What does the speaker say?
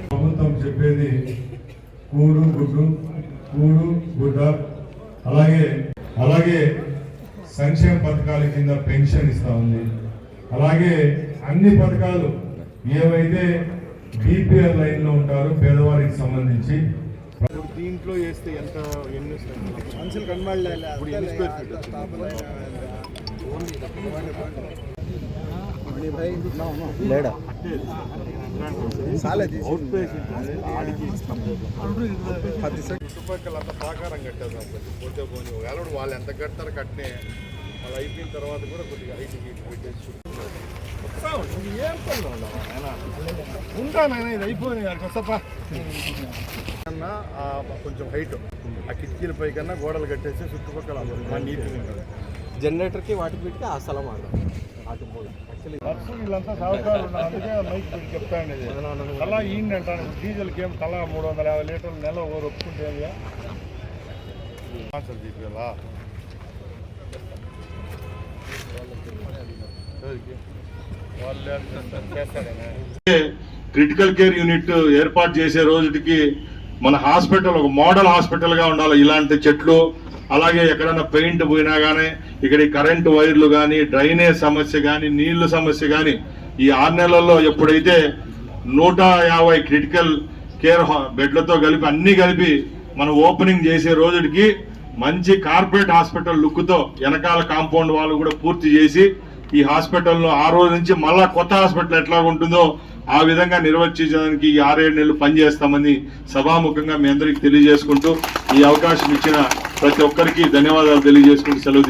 ప్రభుత్వం చెప్పేది కూడు గుడ్డు కూడు గుడ్డ అలాగే సంక్షేమ పథకాల కింద పెన్షన్ ఇస్తా ఉంది. అలాగే అన్ని పథకాలు ఏవైతే బీపీఎల్ లైన్ లో ఉంటారో పేదవారికి సంబంధించి దీంట్లో వేస్తే ఎంత ఎన్ని చుట్టుపక్కల అంతా ప్రాకారం కట్టేద్దాం. పోతే పోనీ వేలడు వాళ్ళు ఎంత కడతారో కట్టినే వాళ్ళు అయిపోయిన తర్వాత కూడా కొద్దిగా హైట్ గీట్ పెట్టేసి ఏం పనులు ఉంటానైనా ఇది అయిపోయినాయి వస్తపా కన్నా కొంచెం హైట్ ఆ కిటికీల పై కన్నా గోడలు కట్టేసి చుట్టుపక్కల నీట్గా ఉంటుంది. జనరేటర్కి వాటికి పెట్టి ఆ స్థలం ఆడదాం. వీళ్ళంతా సహకారం ఉన్నారు. అందుకే మైక్ పెట్టి చెప్తాండి. తలా ఈయన అంటాను డీజిల్కి ఏం తలా 350 లీటర్లు నెల ఓరు ఒప్పుకుంటే తీపిలా క్రిటికల్ కేర్ యూనిట్ ఏర్పాటు చేసే రోజుకి మన హాస్పిటల్ ఒక మోడల్ హాస్పిటల్ గా ఉండాలి. ఇలాంటి చెట్లు, అలాగే ఎక్కడైనా పెయింట్ పోయినా కానీ ఇక్కడ కరెంటు వైర్లు కానీ, డ్రైనేజ్ సమస్య కానీ, నీళ్లు సమస్య కానీ ఈ 6 నెలల్లో ఎప్పుడైతే 150 క్రిటికల్ కేర్ బెడ్లతో కలిపి అన్ని కలిపి మనం ఓపెనింగ్ చేసే రోజుకి మంచి కార్పొరేట్ హాస్పిటల్ లుక్తో వెనకాల కాంపౌండ్ వాళ్ళు కూడా పూర్తి చేసి ఈ హాస్పిటల్లో ఆ రోజు నుంచి మళ్ళా కొత్త హాస్పిటల్ ఎట్లా ఉంటుందో ఆ విధంగా నిర్వర్తించడానికి ఈ 6-7 నెలలు పనిచేస్తామని సభాముఖంగా మీ అందరికీ తెలియజేసుకుంటూ ఈ అవకాశం ఇచ్చిన ప్రతి ఒక్కరికి ధన్యవాదాలు తెలియజేసుకుంటూ సెలవు